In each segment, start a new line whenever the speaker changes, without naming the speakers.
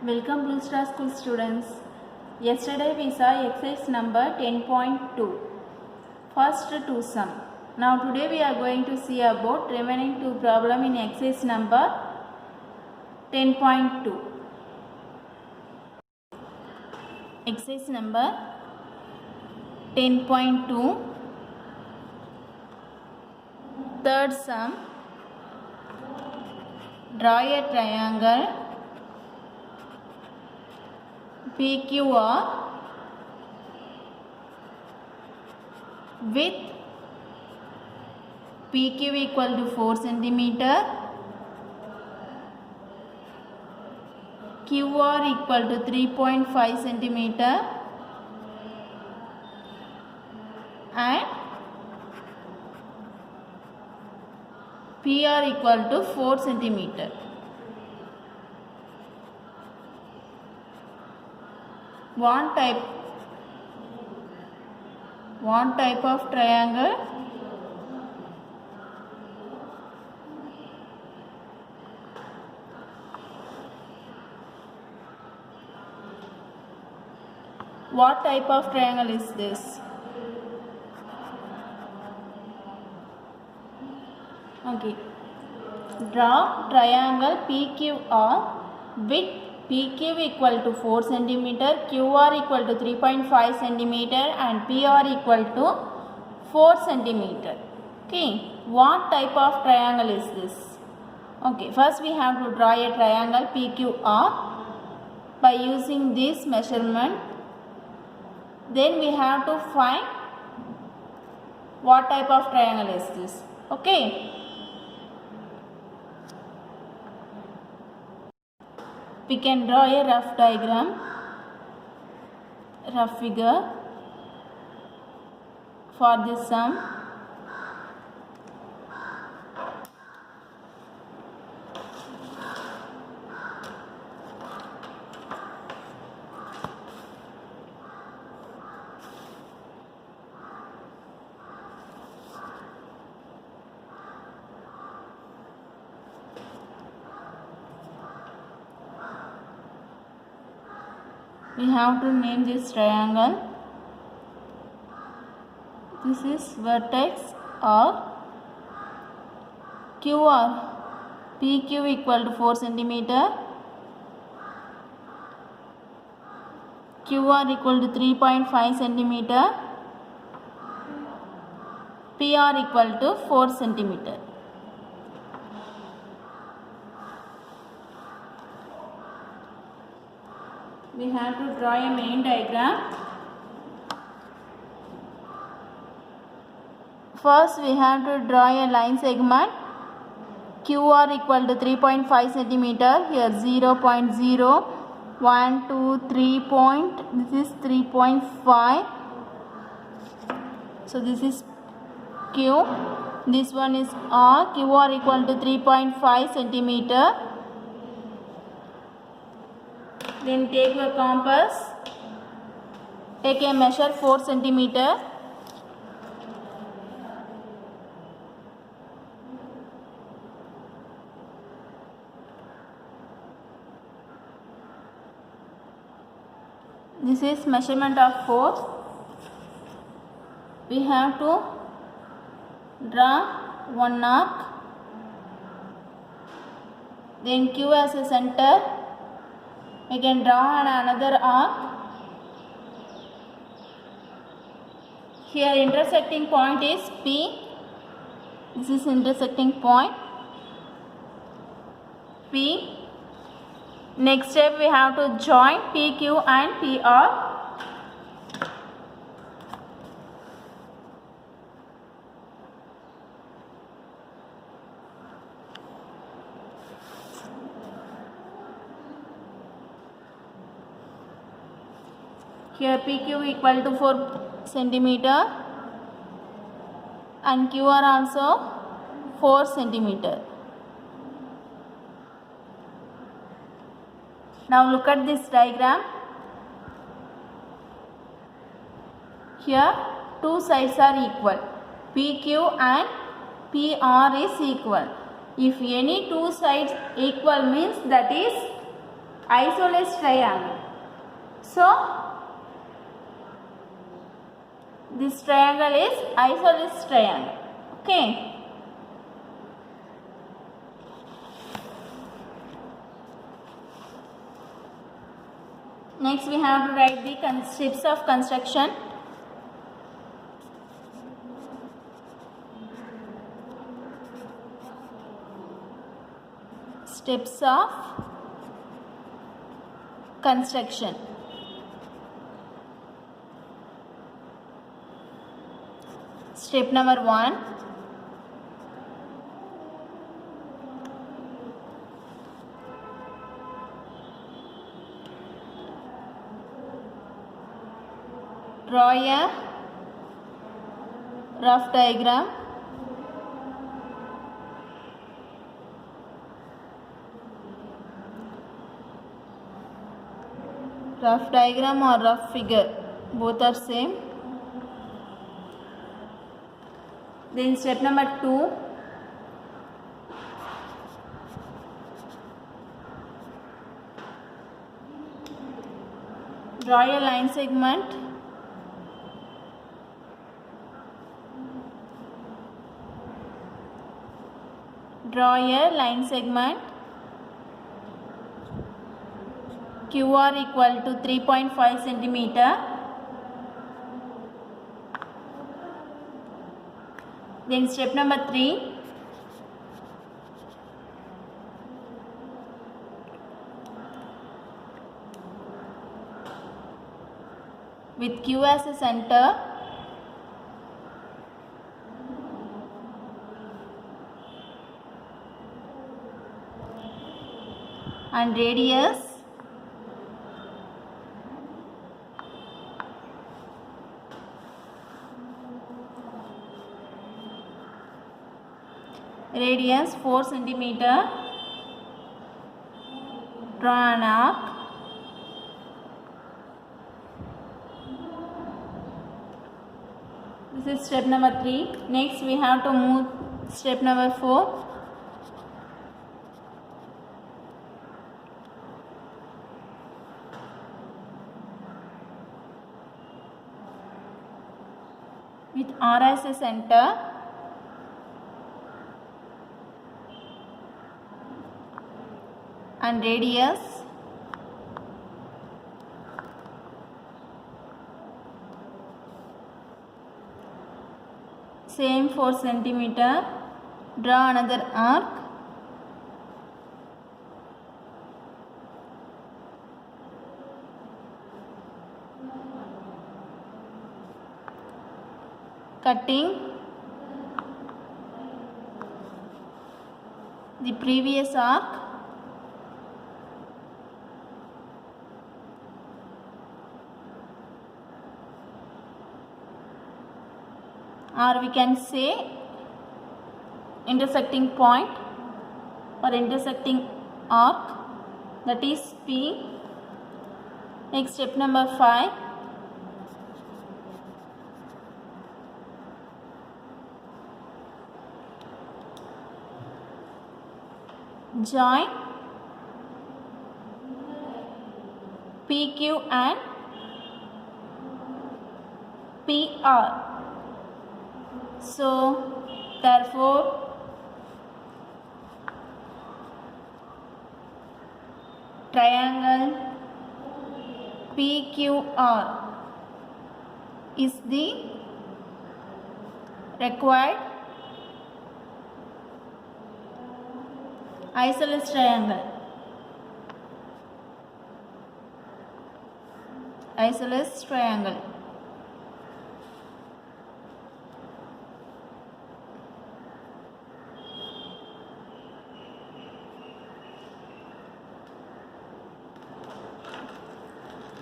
Welcome Blue Star School students. Yesterday we saw exercise number 10.2. First two sum. Now today we are going to see about remaining two problem in exercise number 10.2. Exercise number 10.2. Third sum. Draw a triangle PQR with PQ equal to 4 centimeter, QR equal to 3.5 centimeter and PR equal to 4 centimeter. One type of triangle what type of triangle is this? Okay, draw triangle PQR with PQ equal to 4 centimeter, QR equal to 3.5 centimeter and PR equal to 4 centimeter. Okay, what type of triangle is this? Okay, first we have to draw a triangle PQR by using this measurement. Then we have to find what type of triangle is this. Okay. We can draw a rough diagram, rough figure for this sum. We have to name this triangle. This is vertex of QR. PQ equal to 4 centimeter. QR equal to 3.5 centimeter. PR equal to 4 centimeter. We have to draw a main diagram. First we have to draw a line segment QR equal to 3.5 centimeter. Here 0.0, 1, 2, 3 point. This is 3.5. So this is Q. This one is R. QR equal to 3.5 centimeter. Then take your compass, take a measure 4 centimeter. This is measurement of 4. We have to draw one arc, then Q as a center. We can draw another arc. Here intersecting point is P. This is intersecting point P. Next step we have to join PQ and PR. Here PQ equal to 4 centimeter and QR also 4 centimeter. Now look at this diagram. Here two sides are equal. PQ and PR is equal. If any two sides equal means that is isosceles triangle. So this triangle is isosceles triangle. Okay. Next we have to write the steps of construction. Steps of construction. Step number 1. Draw a rough diagram or rough figure, both are same. Then step number 2, draw a line segment QR equal to 3.5 centimeter. Then step number 3, with Q as a center, and radius radius 4 centimeter. Draw an arc. This is step number 3. Next we have to move step number 4. With R as a center, and radius same 4 centimeter. Draw another arc. Cutting the previous arc, or we can say intersecting point or intersecting arc, that is P. Next step number 5. Join PQ and PR. So therefore triangle PQR is the required isosceles triangle. Isosceles triangle.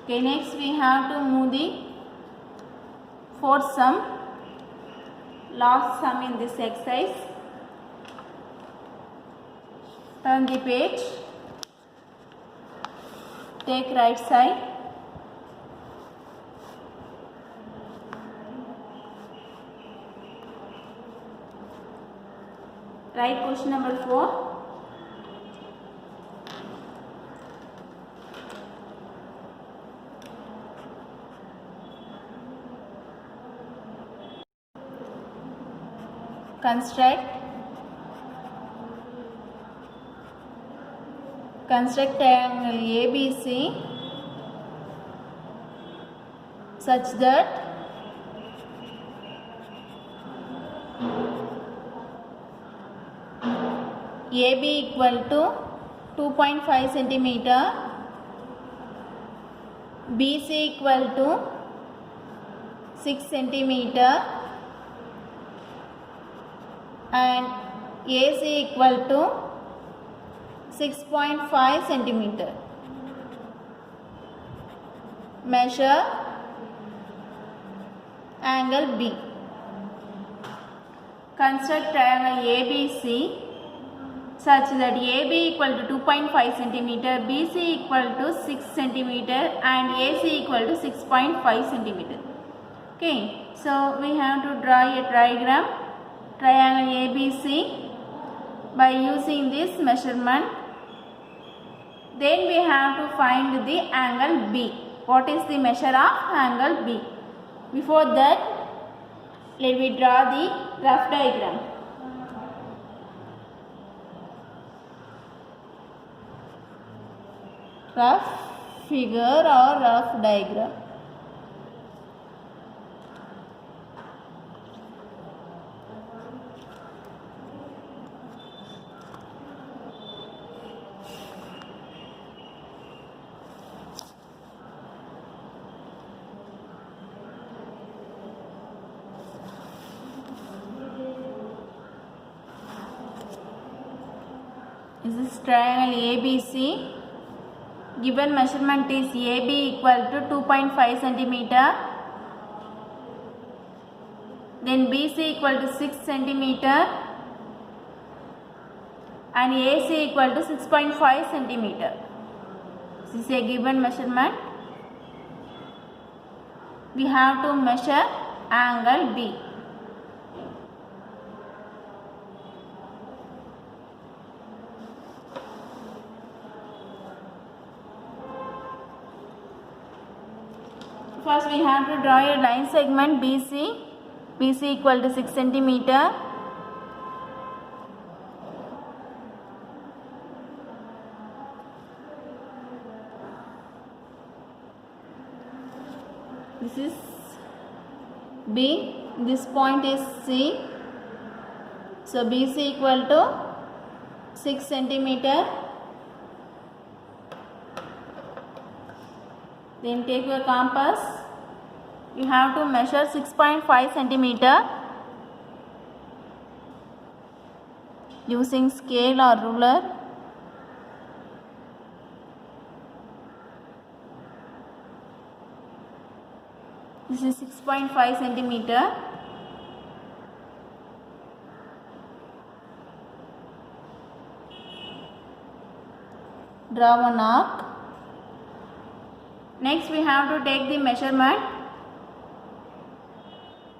Okay, next we have to move the fourth sum, last sum in this exercise. Turn the page, take right side, write question number 4. construct triangle ABC such that AB equal to 2.5 centimeter, BC equal to 6 centimeter and AC equal to 6.5 centimeter. Measure angle B. Construct triangle ABC such that AB equal to 2.5 centimeter, BC equal to 6 centimeter and AC equal to 6.5 centimeter. Okay, so we have to draw a diagram triangle ABC by using this measurement. Then we have to find the angle B. What is the measure of angle B? Before that, let me draw the rough diagram. Rough figure or rough diagram. This is triangle ABC. Given measurement is AB equal to 2.5 centimeter, then BC equal to 6 centimeter and AC equal to 6.5 centimeter. This is a given measurement. We have to measure angle B. First we have to draw a line segment BC. BC equal to 6 centimeter. This is B. This point is C. So BC equal to 6 centimeter. Then take your compass. You have to measure 6.5 centimeter using scale or ruler. This is 6.5 centimeter. Draw one arc. Next we have to take the measurement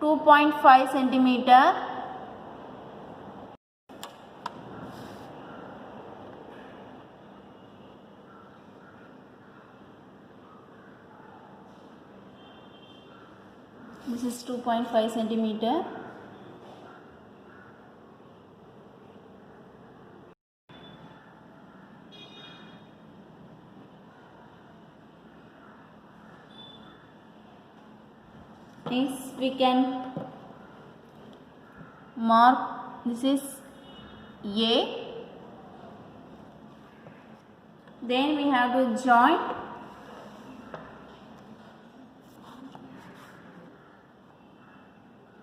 2.5 centimeter. This is 2.5 centimeter. Next we can mark, this is A. Then we have to join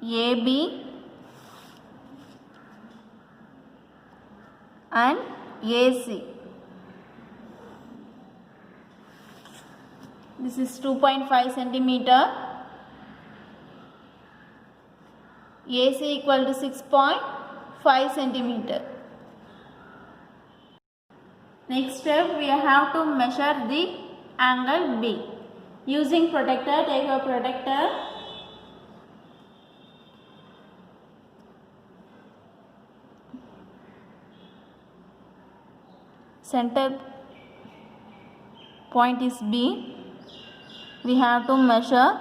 AB and AC. This is 2.5 centimeter. AC equal to 6.5 centimeter. Next step, we have to measure the angle B. Using protractor, take a protractor. Center point is B. We have to measure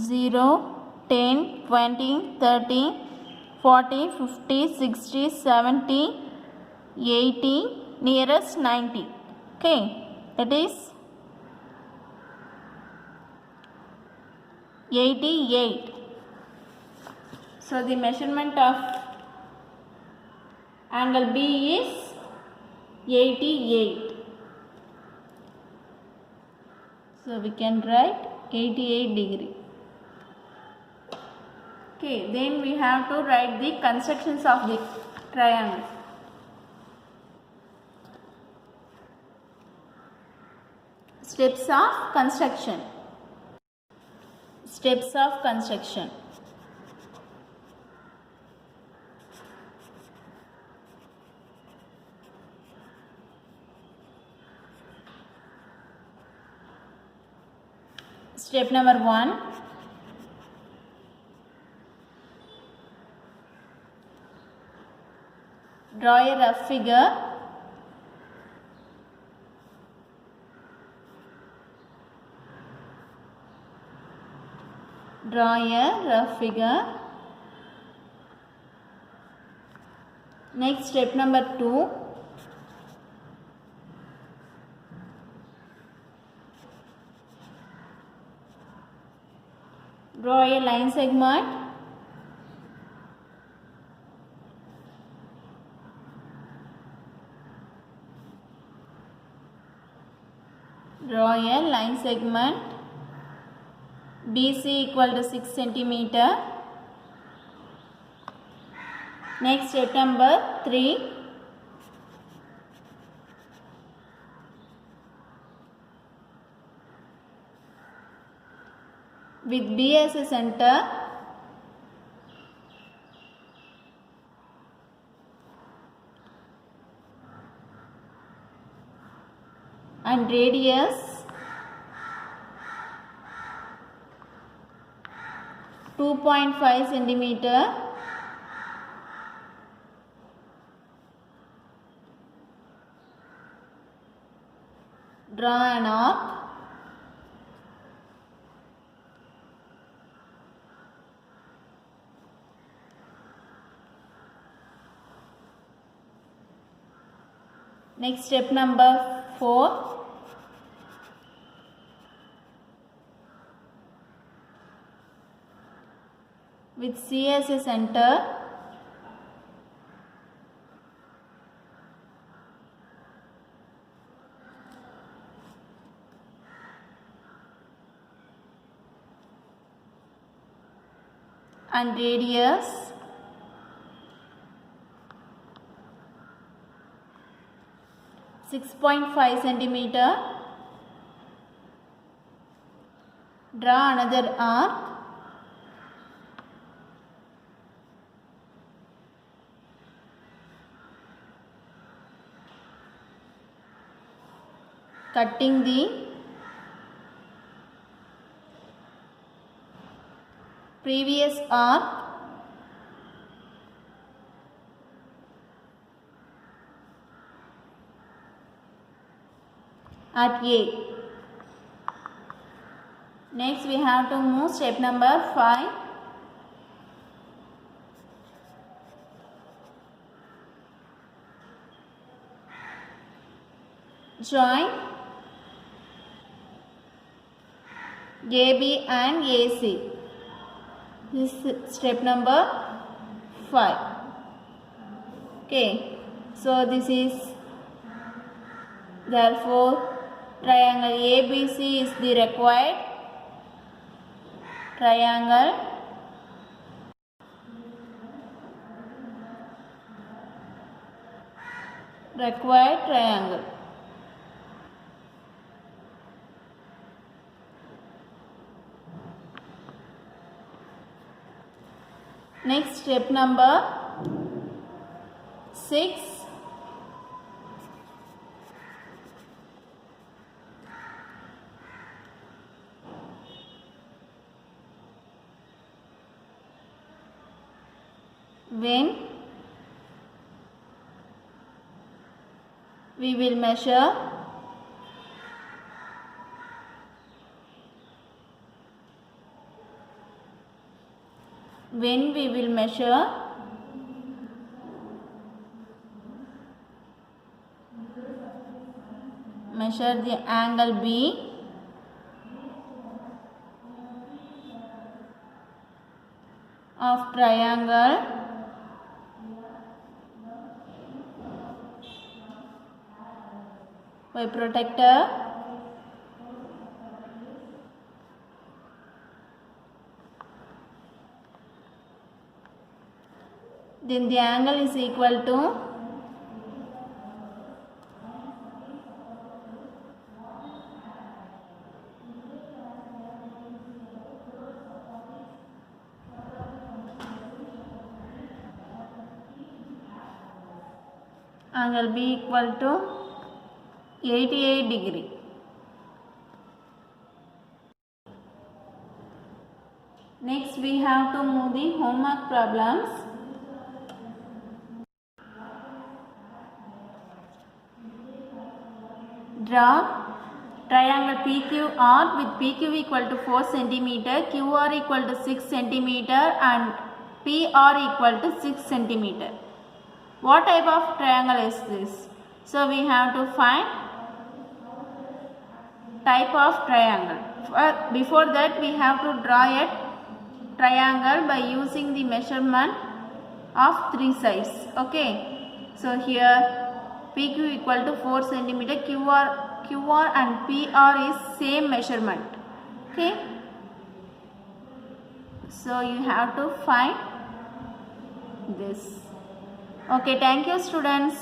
0, 10, 20, 30, 40, 50, 60, 70, 80, nearest 90. Okay, that is 88. So the measurement of angle B is 88. So we can write 88 degree. Okay, then we have to write the constructions of the triangle. Steps of construction. Steps of construction. Step number 1. Draw a rough figure. Draw a rough figure. Next, step number 2. Draw a line segment. Draw a line segment BC equal to 6 centimeter. Next, step number 3. With B as a center, and radius 2.5 centimeter. Draw an arc. Next, step number 4. With C as a center, and radius 6.5 centimeter. Draw another arc. Cutting the previous arc at A. Next, we have to move step number 5. Join AB and AC. This is step number 5. Okay, so this is therefore triangle ABC is the required triangle. Required triangle. Next, step number 6. When we will measure when we will measure the angle B of triangle by protractor then the angle is equal to angle B equal to 88 degree. Next we have to move the homework problems. Draw triangle PQR with PQ equal to 4 cm, QR equal to 6 cm and PR equal to 6 cm. What type of triangle is this? So we have to find type of triangle. Before that we have to draw a triangle by using the measurement of 3 sides. Okay. So here PQ equal to 4 cm, QR and PR is same measurement. Okay. So you have to find this. Okay, thank you students.